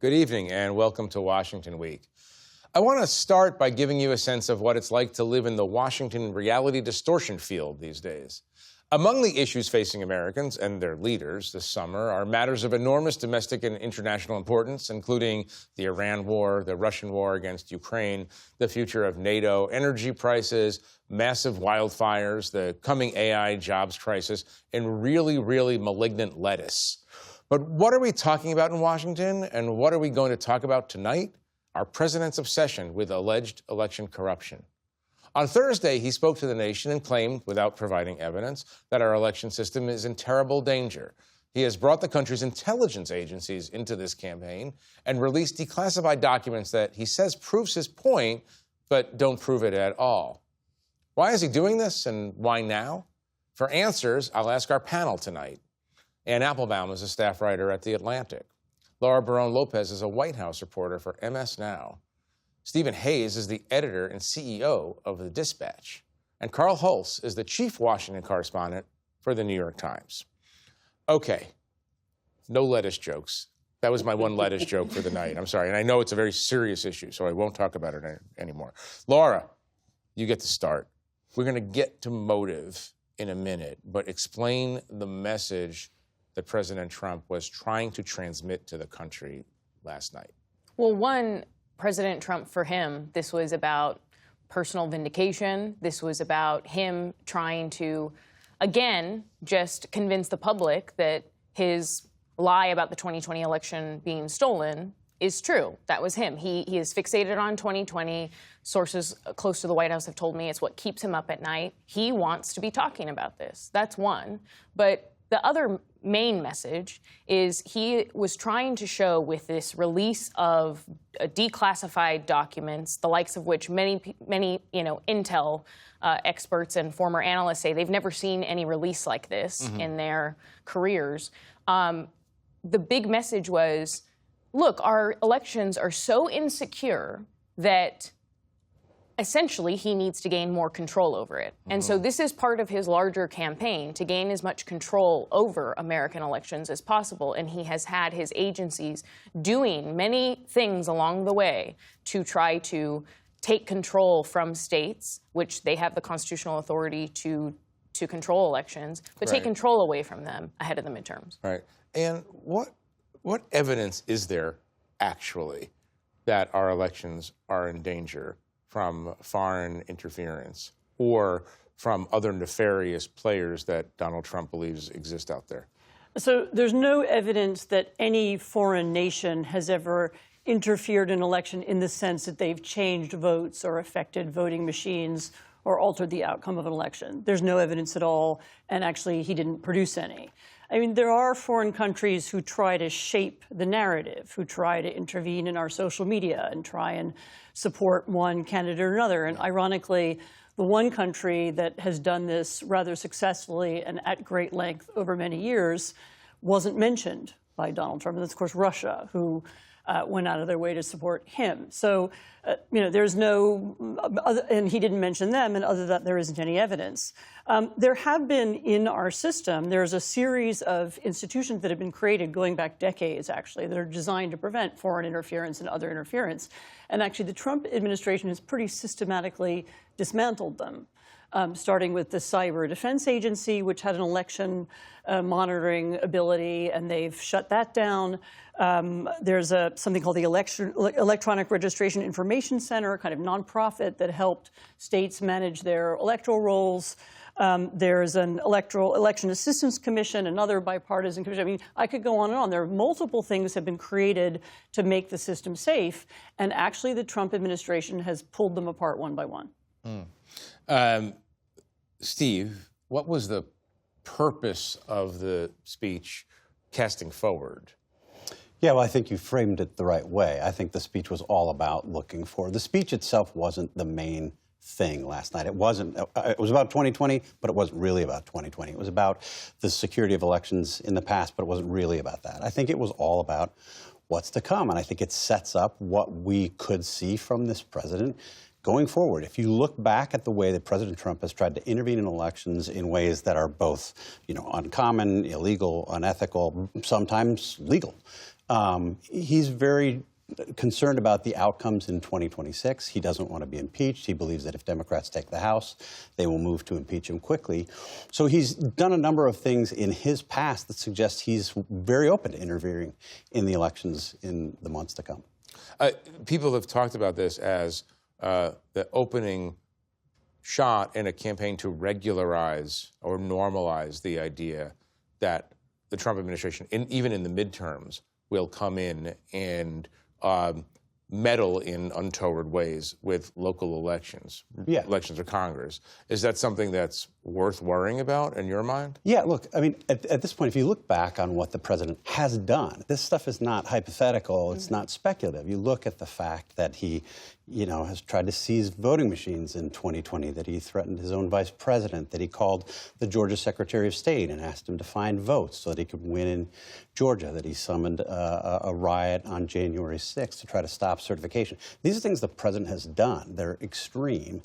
Good evening and welcome to Washington Week. I want to start by giving you a sense of what it's like to live in the Washington reality distortion field these days. Among the issues facing Americans and their leaders this summer are matters of enormous domestic and international importance, including the Iran war, the Russian war against Ukraine, the future of NATO, energy prices, massive wildfires, the coming AI jobs crisis, and really, really malignant lettuce. But what are we talking about in Washington, and what are we going to talk about tonight? Our president's obsession with alleged election corruption. On Thursday, he spoke to the nation and claimed, without providing evidence, that our election system is in terrible danger. He has brought the country's intelligence agencies into this campaign and released declassified documents that he says proves his point, but don't prove it at all. Why is he doing this, and why now? For answers, I'll ask our panel tonight. Ann Applebaum is a staff writer at The Atlantic. Laura Barone-Lopez is a White House reporter for MS Now. Stephen Hayes is the editor and CEO of The Dispatch. And Carl Hulse is the chief Washington correspondent for The New York Times. Okay, no lettuce jokes. That was my one lettuce joke for the night. I'm sorry. And I know it's a very serious issue, so I won't talk about it anymore. Laura, you get to start. We're going to get to motive in a minute, but explain the message that President Trump was trying to transmit to the country last night. Well, one, President Trump, for him, this was about personal vindication. This was about him trying to, again, just convince the public that his lie about the 2020 election being stolen is true. That was him. He is fixated on 2020. Sources close to the White House have told me it's what keeps him up at night. He wants to be talking about this. That's one. But the other main message is he was trying to show with this release of declassified documents, the likes of which many intel experts and former analysts say they've never seen any release like this in their careers. The big message was, look, our elections are so insecure that essentially he needs to gain more control over it. And so this is part of his larger campaign to gain as much control over American elections as possible. And he has had his agencies doing many things along the way to try to take control from states, which they have the constitutional authority to control elections, but take control away from them ahead of the midterms. Right. And what evidence is there actually that our elections are in danger from foreign interference or from other nefarious players that Donald Trump believes exist out there? So there's no evidence that any foreign nation has ever interfered in an election in the sense that they've changed votes or affected voting machines or altered the outcome of an election. There's no evidence at all, and actually he didn't produce any. I mean, there are foreign countries who try to shape the narrative, who try to intervene in our social media and try and support one candidate or another. And ironically, the one country that has done this rather successfully and at great length over many years wasn't mentioned by Donald Trump. And that's, of course, Russia, who went out of their way to support him. So, there's no, and he didn't mention them, and other than that, there isn't any evidence. There have been in our system, there's a series of institutions that have been created going back decades, actually, that are designed to prevent foreign interference and other interference. And actually, the Trump administration has pretty systematically dismantled them. Starting with the Cyber Defense Agency, which had an election monitoring ability, and they've shut that down. There's something called the Electronic Registration Information Center, a kind of nonprofit that helped states manage their electoral rolls. There's an Election Assistance Commission, another bipartisan commission. I mean, I could go on and on. There are multiple things that have been created to make the system safe, and actually the Trump administration has pulled them apart one by one. Steve, what was the purpose of the speech casting forward? Yeah, well, I think you framed it the right way. I think the speech was all about looking forward. The speech itself wasn't the main thing last night. It wasn't. It was about 2020, but it wasn't really about 2020. It was about the security of elections in the past, but it wasn't really about that. I think it was all about what's to come, and I think it sets up what we could see from this president going forward. If you look back at the way that President Trump has tried to intervene in elections in ways that are both, uncommon, illegal, unethical, sometimes legal, He's very concerned about the outcomes in 2026. He doesn't want to be impeached. He believes that if Democrats take the House, they will move to impeach him quickly. So he's done a number of things in his past that suggest he's very open to interfering in the elections in the months to come. People have talked about this as the opening shot in a campaign to regularize or normalize the idea that the Trump administration, even in the midterms, will come in and meddle in untoward ways with local elections, elections of Congress. Is that something that's worth worrying about in your mind? Yeah, look, I mean, at this point, if you look back on what the president has done, this stuff is not hypothetical, it's not speculative. You look at the fact that he, has tried to seize voting machines in 2020, that he threatened his own vice president, that he called the Georgia Secretary of State and asked him to find votes so that he could win in Georgia, that he summoned a riot on January 6th to try to stop certification. These are things the president has done. They're extreme.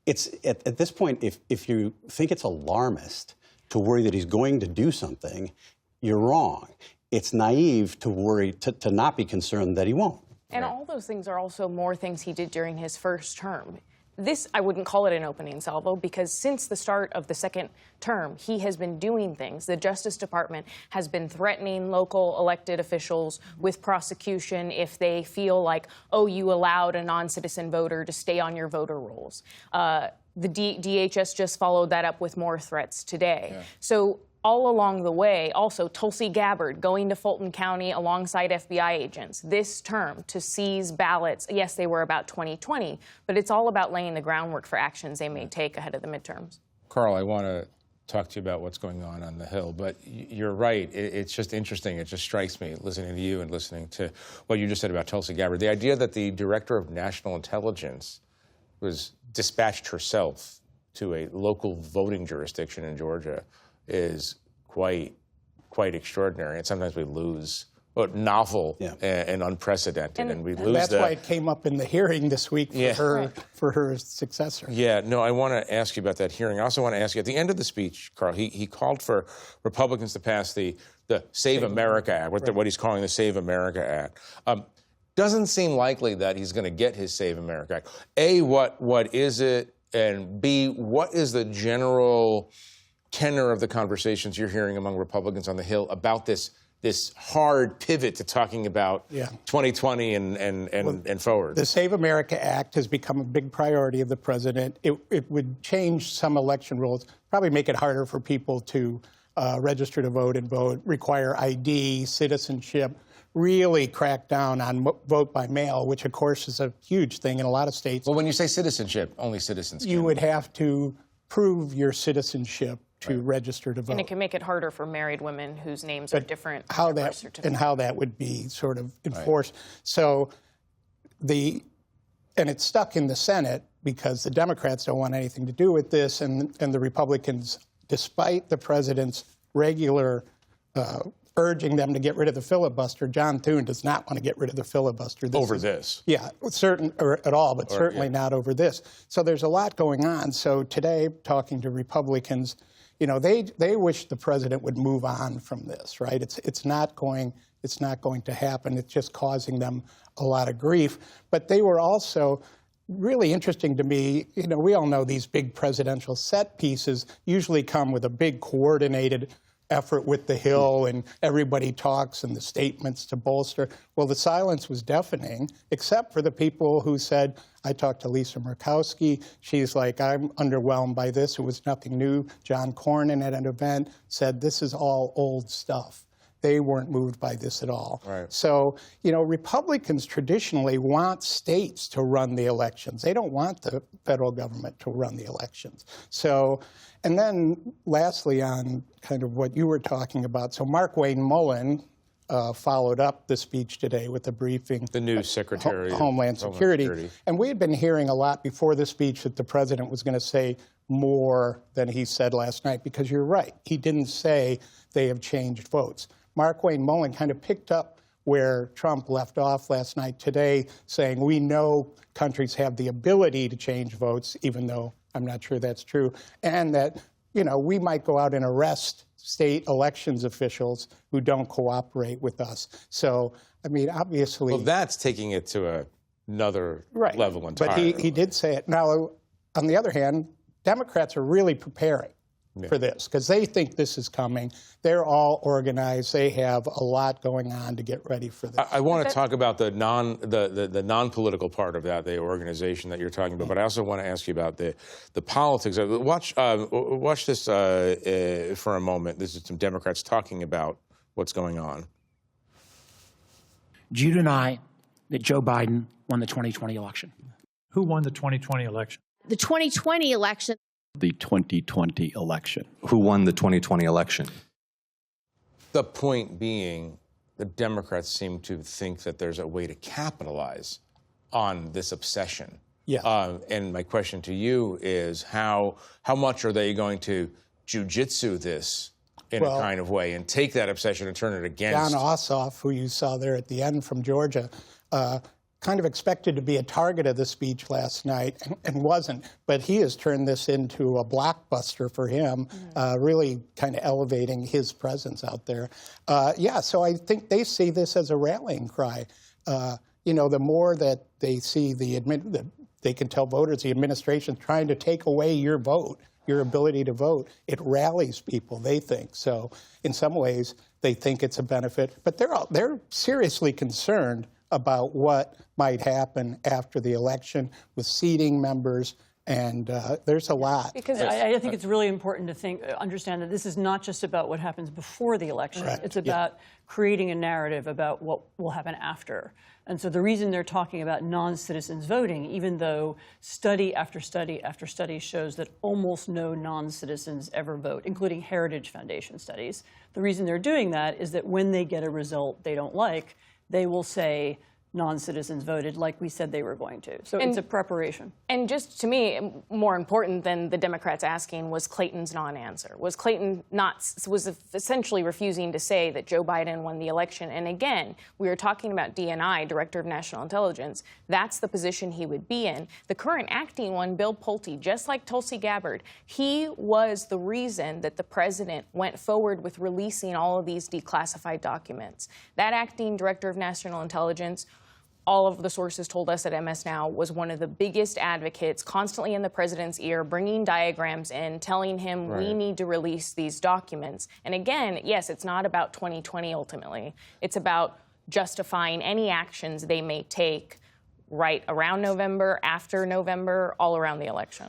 It's at this point, if you think it's alarmist to worry that he's going to do something, you're wrong. It's naive to worry, to not be concerned that he won't. And all those things are also more things he did during his first term. This, I wouldn't call it an opening salvo, because since the start of the second term, he has been doing things. The Justice Department has been threatening local elected officials with prosecution if they feel like, oh, you allowed a non-citizen voter to stay on your voter rolls. The DHS just followed that up with more threats today. Yeah. So all along the way, also Tulsi Gabbard going to Fulton County alongside FBI agents this term to seize ballots. Yes, they were about 2020, but it's all about laying the groundwork for actions they may take ahead of the midterms. Carl, I want to talk to you about what's going on the Hill, but you're right. It's just interesting. It just strikes me, listening to you and listening to what you just said about Tulsi Gabbard, the idea that the Director of National Intelligence was dispatched herself to a local voting jurisdiction in Georgia is quite extraordinary, and sometimes we lose novel and unprecedented, and we lose that's why it came up in the hearing this week for her successor. Yeah, no, I want to ask you about that hearing. I also want to ask you, at the end of the speech, Carl, he called for Republicans to pass the Save America Act, what he's calling the Save America Act. Doesn't seem likely that he's going to get his Save America Act. A, what is it? And B, what is the general tenor of the conversations you're hearing among Republicans on the Hill about this hard pivot to talking about 2020 and forward? The Save America Act has become a big priority of the president. It would change some election rules, probably make it harder for people to register to vote and vote, require ID, citizenship, really crack down on vote by mail, which of course is a huge thing in a lot of states. Well, when you say citizenship, only citizens can. You would have to prove your citizenship to register to vote. And it can make it harder for married women whose names are different. How that would be sort of enforced. So and it's stuck in the Senate because the Democrats don't want anything to do with this, and the Republicans, despite the president's regular urging them to get rid of the filibuster, John Thune does not want to get rid of the filibuster. Over this? Yeah, or at all, but certainly not over this. So there's a lot going on. So today, talking to Republicans, they wish the president would move on from this, right? It's not going to happen. It's just causing them a lot of grief. But they were also really interesting to me. We all know these big presidential set pieces usually come with a big coordinated effort with the Hill, and everybody talks and the statements to bolster. Well, the silence was deafening, except for the people who said, I talked to Lisa Murkowski. She's like, I'm underwhelmed by this. It was nothing new. John Cornyn at an event said, this is all old stuff. They weren't moved by this at all. Right. So, Republicans traditionally want states to run the elections. They don't want the federal government to run the elections. So, and then lastly on kind of what you were talking about, so Mark Wayne Mullen followed up the speech today with a briefing. The new Secretary of Homeland Security. And we had been hearing a lot before the speech that the president was going to say more than he said last night, because you're right. He didn't say they have changed votes. Mark Wayne Mullen kind of picked up where Trump left off last night today, saying we know countries have the ability to change votes, even though I'm not sure that's true, and that we might go out and arrest state elections officials who don't cooperate with us. So, I mean, obviously... Well, that's taking it to another level entirely. But he did say it. Now, on the other hand, Democrats are really preparing for this because they think this is coming. They're all organized. They have a lot going on to get ready for this. I want to talk about the non-political part of that, the organization that you're talking about, but I also want to ask you about the politics. Watch this for a moment. This is some Democrats talking about what's going on. Do you deny that Joe Biden won the 2020 election? Who won the 2020 election? The 2020 election. The 2020 election. Who won the 2020 election? The point being, the Democrats seem to think that there's a way to capitalize on this obsession. Yeah. And my question to you is, how much are they going to jujitsu this in a kind of way and take that obsession and turn it against? John Ossoff, who you saw there at the end from Georgia, kind of expected to be a target of the speech last night and wasn't, but he has turned this into a blockbuster for him, really kind of elevating his presence out there. So I think they see this as a rallying cry. You know, the more that they see they can tell voters the administration trying to take away your vote, your ability to vote, it rallies people, they think. So in some ways, they think it's a benefit, but they're seriously concerned about what might happen after the election with seating members, and there's a lot. Because I think it's really important to understand that this is not just about what happens before the election. Correct. It's about creating a narrative about what will happen after. And so the reason they're talking about non-citizens voting, even though study after study after study shows that almost no non-citizens ever vote, including Heritage Foundation studies, the reason they're doing that is that when they get a result they don't like, they will say non-citizens voted like we said they were going to. So it's a preparation. And just to me, more important than the Democrats asking was Clayton's non-answer. Was Clayton was essentially refusing to say that Joe Biden won the election. And again, we were talking about DNI, Director of National Intelligence. That's the position he would be in. The current acting one, Bill Pulte, just like Tulsi Gabbard, he was the reason that the president went forward with releasing all of these declassified documents. That acting Director of National Intelligence, all of the sources told us at MS Now, was one of the biggest advocates, constantly in the president's ear, bringing diagrams in, telling him we need to release these documents. And again, yes, it's not about 2020 ultimately. It's about justifying any actions they may take right around November, after November, all around the election.